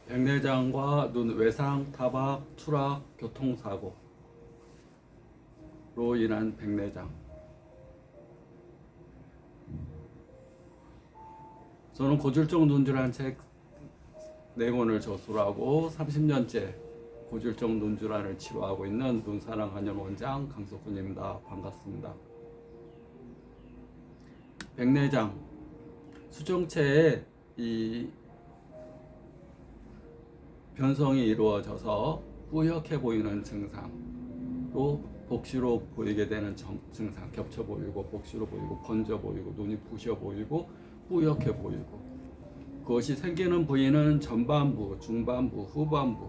백내장과 눈 외상, 타박, 추락, 교통사고로 인한 백내장. 저는 고질적 눈질환 책 4권을 저술하고 30년째 고질적 눈질환을 치료하고 있는 눈사랑관련 원장 강석훈입니다. 반갑습니다. 백내장, 수정체에 이 변성이 이루어져서 뿌옇게 보이는 증상, 또 복시로 보이게 되는 증상, 겹쳐 보이고 복시로 보이고 번져 보이고 눈이 부셔 보이고 뿌옇게 보이고, 그것이 생기는 부위는 전반부, 중반부, 후반부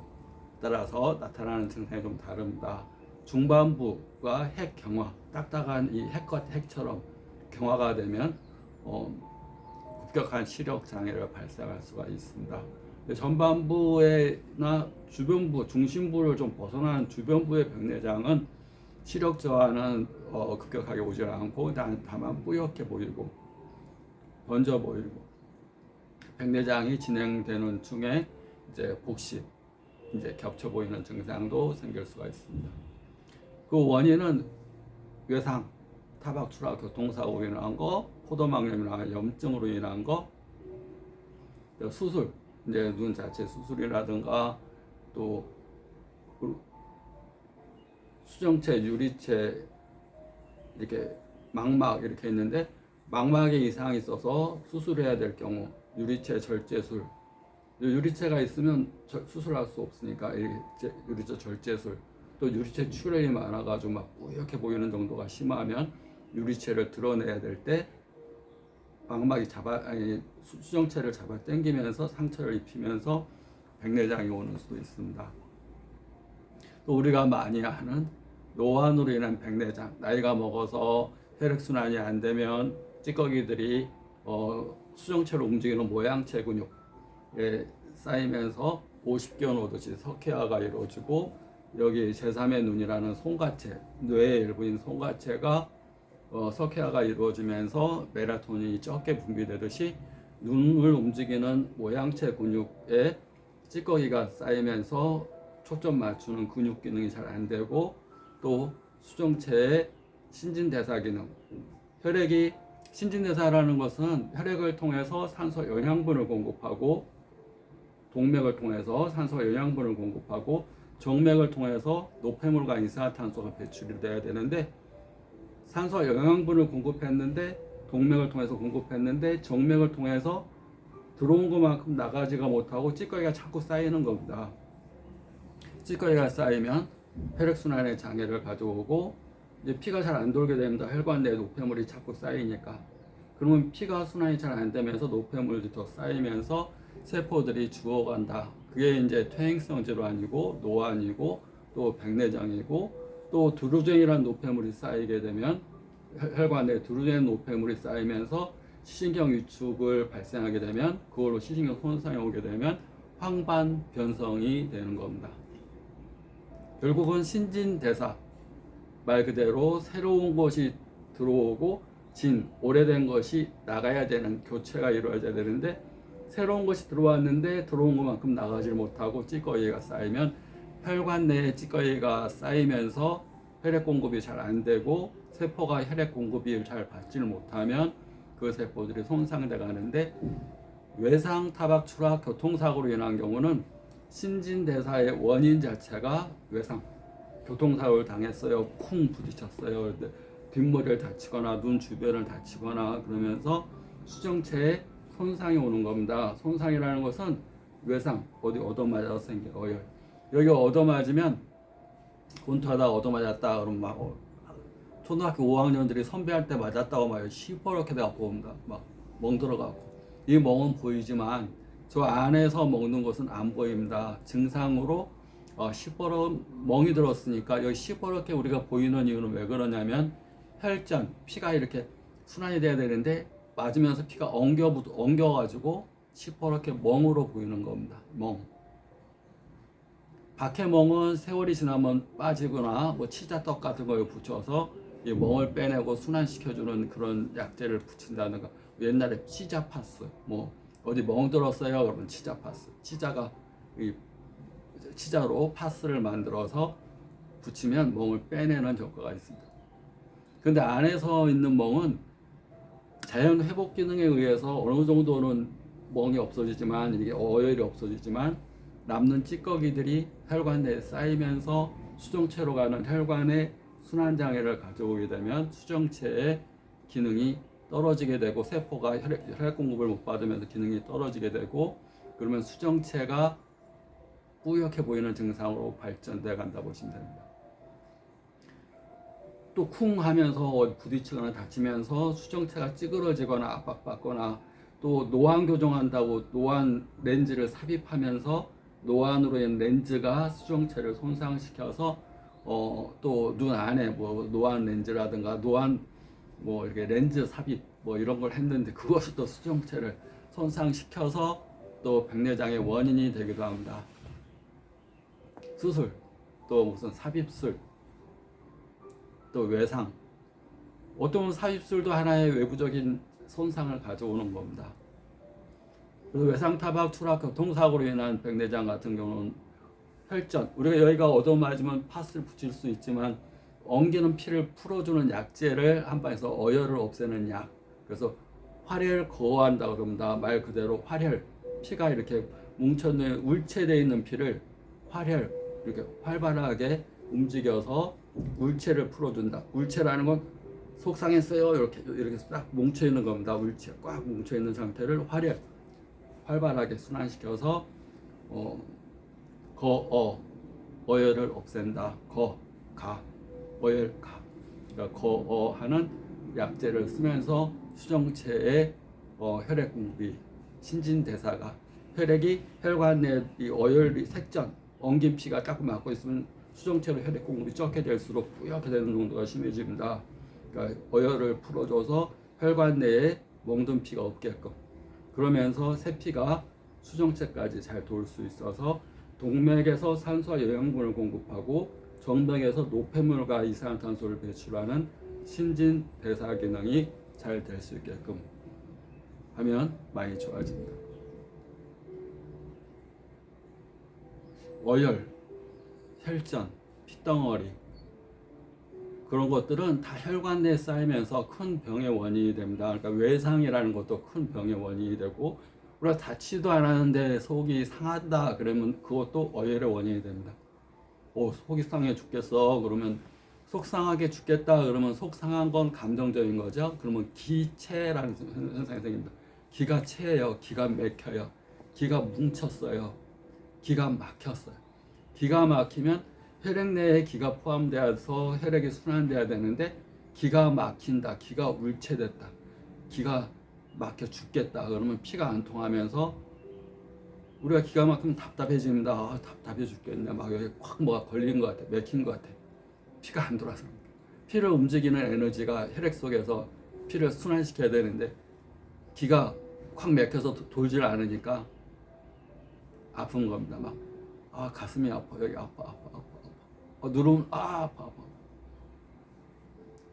따라서 나타나는 증상이 좀 다릅니다. 중반부가 핵 경화, 딱딱한 이 핵처럼 경화가 되면 급격한 시력 장애를 발생할 수가 있습니다. 전반부나 주변부, 중심부를 좀 벗어나는 주변부의 백내장은 시력 저하는 급격하게 오지 않고 다만 뿌옇게 보이고 번져 보이고, 백내장이 진행되는 중에 이제 복시, 이제 겹쳐 보이는 증상도 생길 수가 있습니다. 그 원인은 외상, 타박, 추락, 교통사고로 인한 거, 포도막염이나 염증으로 인한 거, 수술, 이제 눈 자체 수술이라든가, 또 수정체, 유리체, 이렇게 망막 이렇게 있는데 망막에 이상이 있어서 수술해야 될 경우, 유리체 절제술, 유리체가 있으면 수술할 수 없으니까 유리체 절제술, 또 유리체 출혈이 많아가지고 막 뿌옇게 보이는 정도가 심하면 유리체를 드러내야 될 때 망막이 수정체를 잡아 당기면서 상처를 입히면서 백내장이 오는 수도 있습니다. 또 우리가 많이 하는 노안으로 인한 백내장, 나이가 먹어서 혈액순환이 안 되면 찌꺼기들이 수정체로 움직이는 모양체 근육에 쌓이면서 50견 오듯이 석회화가 이루어지고, 여기 제3의 눈이라는 송가체, 뇌의 일부인 송가체가 석회화가 이루어지면서 멜라토닌이 적게 분비되듯이 눈을 움직이는 모양체 근육에 찌꺼기가 쌓이면서 초점 맞추는 근육 기능이 잘 안 되고, 또 수정체의 신진대사 기능, 혈액이, 신진대사라는 것은 혈액을 통해서 산소 영양분을 공급하고, 동맥을 통해서 산소 영양분을 공급하고, 정맥을 통해서 노폐물과 이산화탄소가 배출이 돼야 되는데, 산소 영양분을 공급했는데, 동맥을 통해서 공급했는데 정맥을 통해서 들어온 것만큼 나가지가 못하고 찌꺼기가 자꾸 쌓이는 겁니다. 찌꺼기가 쌓이면 혈액순환에 장애를 가져오고, 이제 피가 잘 안 돌게 됩니다. 혈관 내에 노폐물이 자꾸 쌓이니까. 그러면 피가 순환이 잘 안 되면서 노폐물이 더 쌓이면서 세포들이 죽어간다. 그게 이제 퇴행성 질환이고 노안이고 또 백내장이고, 또 드루젠이라는 노폐물이 쌓이게 되면 혈관 내에 드루젠 노폐물이 쌓이면서 시신경 위축을 발생하게 되면, 그걸로 시신경 손상이 오게 되면 황반 변성이 되는 겁니다. 결국은 신진대사, 말 그대로 새로운 것이 들어오고 오래된 것이 나가야 되는 교체가 이루어져야 되는데, 새로운 것이 들어왔는데 들어온 것만큼 나가지 못하고 찌꺼기가 쌓이면 혈관 내에 찌꺼기가 쌓이면서 혈액 공급이 잘 안 되고, 세포가 혈액 공급을 잘 받지를 못하면 그 세포들이 손상돼 가는데, 외상, 타박, 추락, 교통사고로 인한 경우는 신진대사의 원인 자체가 외상, 교통사고를 당했어요, 쿵 부딪혔어요, 뒷머리를 다치거나 눈 주변을 다치거나 그러면서 수정체에 손상이 오는 겁니다. 손상이라는 것은 외상, 어디 얻어맞아서 생긴 어혈, 여기 얻어맞으면 권투하다가 얻어맞았다 그러면 막 초등학교 5학년들이 선배할 때 맞았다고 막 시퍼렇게 돼갖고 막 멍들어갖고, 이 멍은 보이지만 저 안에서 먹는 것은 안 보입니다. 증상으로 시퍼런 멍이 들었으니까, 여기 시퍼렇게 우리가 보이는 이유는 왜 그러냐면, 혈전, 피가 이렇게 순환이 돼야 되는데 맞으면서 피가 엉겨가지고 시퍼렇게 멍으로 보이는 겁니다. 멍. 박해멍은 세월이 지나면 빠지거나 뭐 치자떡 같은 거에 붙여서 이 멍을 빼내고 순환시켜주는 그런 약재를 붙인다든가, 옛날에 치자파스, 뭐 어디 멍 들었어요 그러면 치자파스, 치자가 이 치자로 파스를 만들어서 붙이면 멍을 빼내는 효과가 있습니다. 근데 안에서 있는 멍은 자연 회복 기능에 의해서 어느 정도는 멍이 없어지지만, 이게 어혈이 없어지지만 남는 찌꺼기들이 혈관 내에 쌓이면서 수정체로 가는 혈관의 순환 장애를 가져오게 되면 수정체의 기능이 떨어지게 되고, 세포가 혈액 공급을 못 받으면서 기능이 떨어지게 되고, 그러면 수정체가 뿌옇게 보이는 증상으로 발전돼 간다 보시면 됩니다. 또 쿵 하면서 부딪히거나 다치면서 수정체가 찌그러지거나 압박받거나, 또 노안 교정한다고 노안 렌즈를 삽입하면서 노안으로 인한 렌즈가 수정체를 손상시켜서 또 눈 안에 뭐 노안 렌즈라든가 노안 뭐 이렇게 렌즈 삽입 뭐 이런 걸 했는데, 그것이 또 수정체를 손상시켜서 또 백내장의 원인이 되기도 합니다. 수술, 또 무슨 삽입술, 또 외상, 어떤 삽입술도 하나의 외부적인 손상을 가져오는 겁니다. 그래서 외상 타박 추락 교통사고로 인한 백내장 같은 경우는 혈전, 우리가 여기가 얻어맞으면 파스를 붙일 수 있지만 엉기는 피를 풀어주는 약재를 한 방에서 어혈을 없애는 약, 그래서 활혈 거호한다고 그럽니다. 말 그대로 활혈, 피가 이렇게 뭉쳐있는 울체되어 있는 피를 활혈, 이렇게 활발하게 움직여서 울체를 풀어준다. 울체라는 건 속상했어요, 이렇게 딱 뭉쳐 있는 겁니다. 울체 꽉 뭉쳐 있는 상태를 활혈, 활발하게 순환시켜서 어혈을 없앤다. 어혈가, 그러니까 거어하는 약재를 쓰면서 수정체의 혈액 공급이, 신진대사가, 혈액이 혈관 내 이 어혈이 색전, 엉긴 피가 자꾸 막고 있으면 수정체로 혈액 공급이 적게 될수록 뿌옇게 되는 정도가 심해집니다. 그러니까 어혈을 풀어줘서 혈관 내에 멍든 피가 없게끔, 그러면서 새 피가 수정체까지 잘 돌 수 있어서 동맥에서 산소와 영양분을 공급하고 정맥에서 노폐물과 이산화탄소를 배출하는 신진대사 기능이 잘 될 수 있게끔 하면 많이 좋아집니다. 어혈, 혈전, 핏덩어리, 그런 것들은 다 혈관 내에 쌓이면서 큰 병의 원인이 됩니다. 그러니까 외상이라는 것도 큰 병의 원인이 되고, 우리가 다치도 않았는데 속이 상한다 그러면 그것도 어혈의 원인이 됩니다. 속이 상해 죽겠어 그러면, 속 상하게 죽겠다 그러면 속 상한 건 감정적인 거죠. 그러면 기체라는 현상이 생깁니다. 기가 채예요. 기가 막혀요. 기가 뭉쳤어요. 기가 막혔어요. 기가 막히면 혈액 내에 기가 포함되어서 혈액이 순환돼야 되는데 기가 막힌다, 기가 울체됐다, 기가 막혀 죽겠다 그러면 피가 안 통하면서 우리가 기가 막히면 답답해집니다. 답답해 죽겠네, 막 여기 꽉 뭐가 걸린 것 같아, 막힌 것 같아, 피가 안 돌아서. 피를 움직이는 에너지가 혈액 속에서 피를 순환시켜야 되는데 기가 꽉 막혀서 돌질 않으니까 아픈 겁니다. 막 가슴이 아파, 여기 아파. 누르면 아파.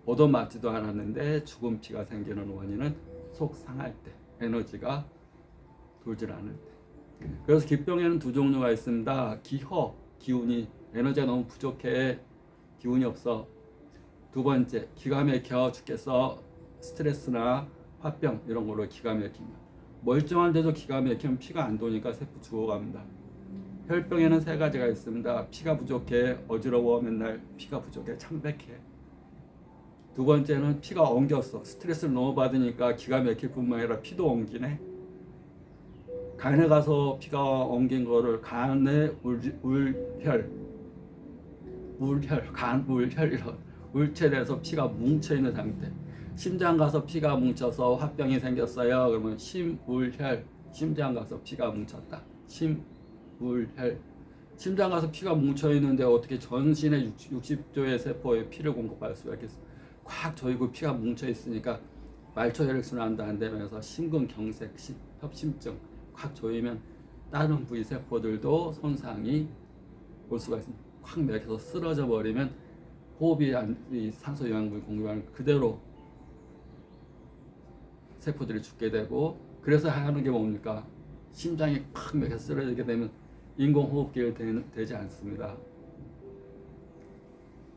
얻어맞지도 않았는데 죽은 피가 생기는 원인은 속 상할 때, 에너지가 돌질 않을 때. 그래서 기병에는 두 종류가 있습니다. 기허, 기운이, 에너지가 너무 부족해, 기운이 없어. 두 번째, 기가 막혀 죽겠어, 스트레스나 화병 이런 걸로 기가 막히면. 멀쩡한데도 기가 막히면 피가 안 도니까 세포 죽어갑니다. 혈병에는 세 가지가 있습니다. 피가 부족해, 어지러워, 맨날 피가 부족해, 창백해. 두 번째는 피가 엉겼어, 스트레스를 너무 받으니까 기가 막힐 뿐만 아니라 피도 엉기네. 간에 가서 피가 엉긴 거를 간에 간울혈 이런 울체돼서 피가 뭉쳐있는 상태. 심장 가서 피가 뭉쳐서 화병이 생겼어요. 그러면 심울혈, 심장 가서 피가 뭉쳤다, 심울혈. 심장 가서 피가 뭉쳐있는데 어떻게 전신의 60조의 세포에 피를 공급할 수가 있겠어요? 꽉 조이고 피가 뭉쳐있으니까 말초 혈액순환도 안 되면서 심근경색, 협심증 꽉 조이면 다른 부위 세포들도 손상이 올 수가 있습니다. 꽉 막혀서 쓰러져 버리면 호흡이 산소 영양분 공급하는 그대로 세포들이 죽게 되고, 그래서 하는 게 뭡니까? 심장이 팍 막혀 쓰러지게 되면 인공호흡기를 대지 않습니다.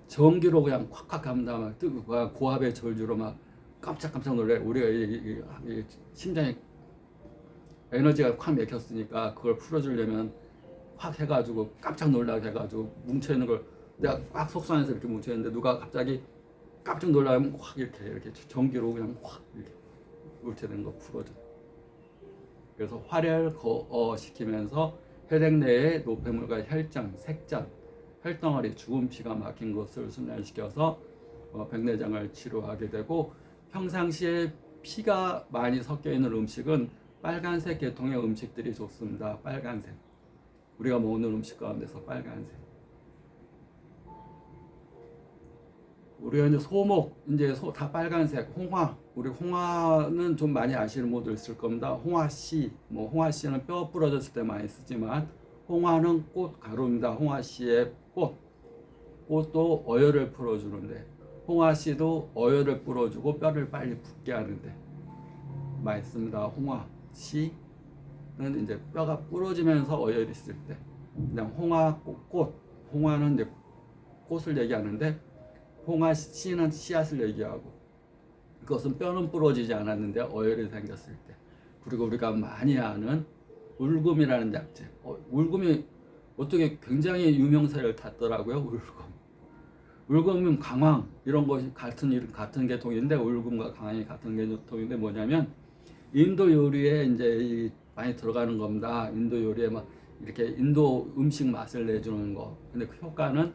전기로 그냥 콱콱 감다 막 뜨고 고압의 저주로 막 깜짝깜짝 놀래. 우리가 이 심장에 에너지가 콱 맥혔으니까 그걸 풀어주려면 확 해가지고 깜짝 놀라게 해가지고 뭉쳐있는 걸 내가 꽉 속상해서 이렇게 뭉쳐있는데 누가 갑자기 깜짝 놀라면 확 이렇게 전기로 그냥 확 이렇게 물체된 거 풀어줘. 그래서 활혈 거어시키면서 혈액 내에 노폐물과 혈장, 색전, 혈덩어리, 죽은 피가 막힌 것을 순환시켜서 백내장을 치료하게 되고, 평상시에 피가 많이 섞여 있는 음식은 빨간색 계통의 음식들이 좋습니다. 빨간색. 우리가 먹는 음식 가운데서 빨간색. 우리가 이제 소목, 이제 다 빨간색, 홍화. 우리 홍화는 좀 많이 아시는 분들 있을 겁니다. 홍화씨, 홍화씨는 뼈 부러졌을 때 많이 쓰지만, 홍화는 꽃 가루입니다. 홍화씨의 꽃. 꽃도 어혈을 풀어주는데, 홍화씨도 어혈을 풀어주고 뼈를 빨리 붓게 하는데 많이 씁니다. 홍화씨는 이제 뼈가 부러지면서 어혈이 있을 때, 그냥 홍화 꽃, 홍화는 이제 꽃을 얘기하는데, 홍화씨는 씨앗을 얘기하고, 그것은 뼈는 부러지지 않았는데 어혈이 생겼을 때. 그리고 우리가 많이 아는 울금이라는 약재. 울금이 어떻게 굉장히 유명세를 탔더라고요. 울금은 강황 이런 것이 같은 계통인데, 울금과 강황이 같은 계통인데 뭐냐면 인도 요리에 이제 많이 들어가는 겁니다. 인도 요리에 막 이렇게 인도 음식 맛을 내주는 거. 근데 그 효과는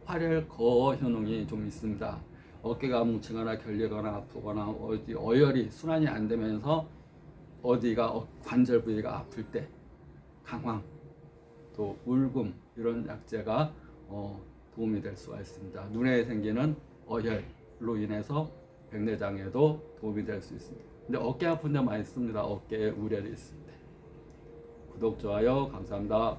활혈 거어 효능이 좀 있습니다. 어깨가 뭉치거나 결리거나 아프거나 어디 어혈이 순환이 안 되면서 어디가 관절 부위가 아플 때 강황, 또 울금 이런 약재가 도움이 될 수가 있습니다. 눈에 생기는 어혈로 인해서 백내장에도 도움이 될 수 있습니다. 근데 어깨 아픈 데 많이 씁니다. 어깨에 우열이 있을 때. 구독, 좋아요 감사합니다.